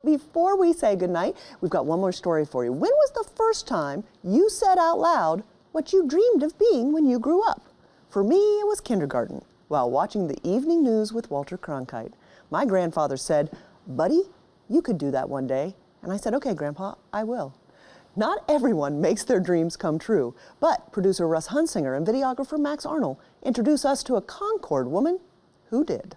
Before we say goodnight, we've got one more story for you. When was the first time you said out loud what you dreamed of being when you grew up? For me, it was kindergarten, while watching the evening news with Walter Cronkite. My grandfather said, "Buddy, you could do that one day." And I said, "Okay, Grandpa, I will." Not everyone makes their dreams come true, but producer Russ Hunsinger and videographer Max Arnold introduce us to a Concord woman who did.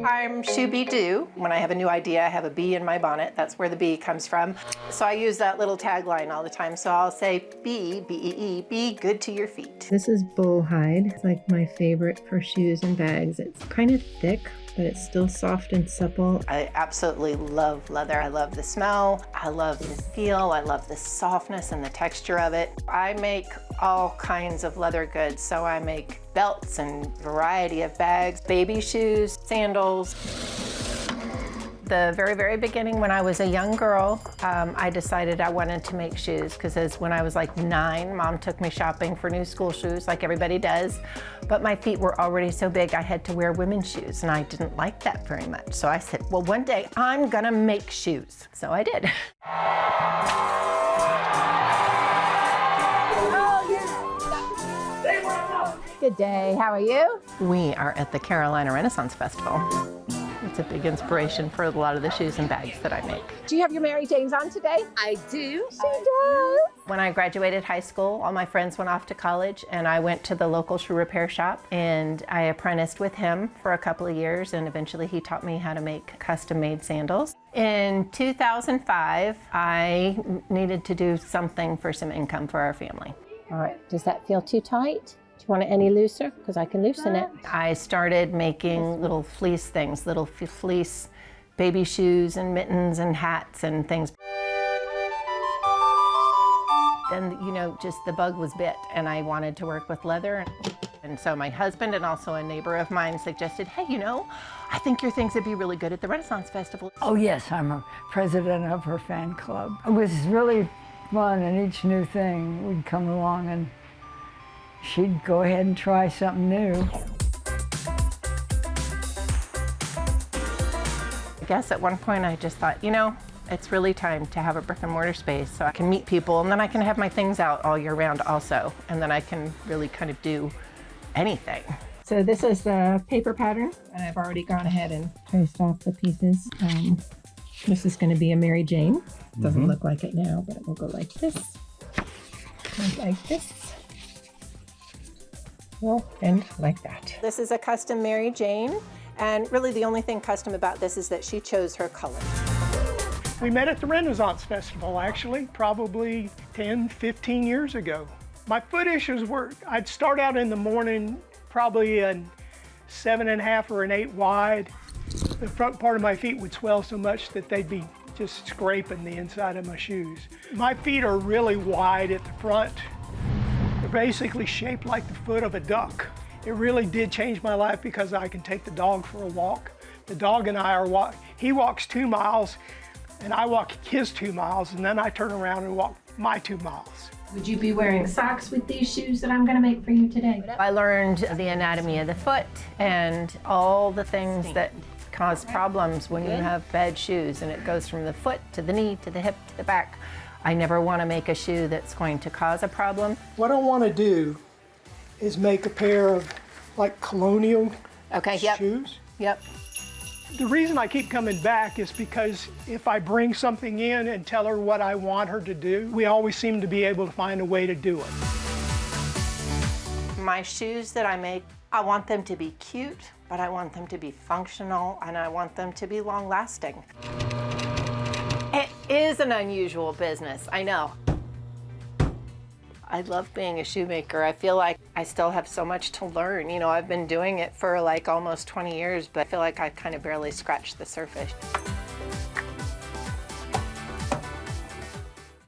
I'm Shooby Doo. When I have a new idea, I have a bee in my bonnet. That's where the bee comes from. So I use that little tagline all the time. So I'll say, bee, B-E-E, be good to your feet. This is Bullhide. It's like my favorite for shoes and bags. It's kind of thick, but it's still soft and supple. I absolutely love leather. I love the smell. I love the feel. I love the softness and the texture of it. I make all kinds of leather goods. So I make belts and variety of bags, baby shoes, sandals. The very, very beginning, when I was a young girl, I decided I wanted to make shoes because when I was like 9, Mom took me shopping for new school shoes like everybody does. But my feet were already so big I had to wear women's shoes and I didn't like that very much. So I said, well, one day I'm gonna make shoes. So I did. Good day, how are you? We are at the Carolina Renaissance Festival. It's a big inspiration for a lot of the shoes and bags that I make. Do you have your Mary Janes on today? I do. She does. When I graduated high school, all my friends went off to college and I went to the local shoe repair shop and I apprenticed with him for a couple of years and eventually he taught me how to make custom-made sandals. In 2005, I needed to do something for some income for our family. All right, does that feel too tight? Do you want it any looser? Because I can loosen it. I started making little fleece things, little fleece baby shoes and mittens and hats and things. Then, you know, just the bug was bit and I wanted to work with leather. And so my husband and also a neighbor of mine suggested, hey, you know, I think your things would be really good at the Renaissance Festival. Oh yes, I'm a president of her fan club. It was really fun, and each new thing would come along and she'd go ahead and try something new. I guess at one point I just thought, you know, it's really time to have a brick and mortar space so I can meet people and then I can have my things out all year round also. And then I can really kind of do anything. So this is the paper pattern, and I've already gone ahead and traced off the pieces. This is going to be a Mary Jane. Doesn't look like it now, but it will go like this, and like this. Well, and like that. This is a custom Mary Jane. And really the only thing custom about this is that she chose her color. We met at the Renaissance Festival, actually, probably 10, 15 years ago. My foot issues were, I'd start out in the morning, probably a 7.5 or an 8 wide. The front part of my feet would swell so much that they'd be just scraping the inside of my shoes. My feet are really wide at the front. They're basically shaped like the foot of a duck. It really did change my life because I can take the dog for a walk. The dog and I are he walks 2 miles and I walk his 2 miles, and then I turn around and walk my 2 miles. Would you be wearing socks with these shoes that I'm going to make for you today? I learned the anatomy of the foot and all the things that cause problems when you have bad shoes, and it goes from the foot to the knee to the hip to the back. I never want to make a shoe that's going to cause a problem. What I want to do is make a pair of like colonial shoes. Yep. The reason I keep coming back is because if I bring something in and tell her what I want her to do, we always seem to be able to find a way to do it. My shoes that I make, I want them to be cute, but I want them to be functional, and I want them to be long-lasting. It is an unusual business, I know. I love being a shoemaker. I feel like I still have so much to learn. You know, I've been doing it for like almost 20 years, but I feel like I kind of barely scratched the surface.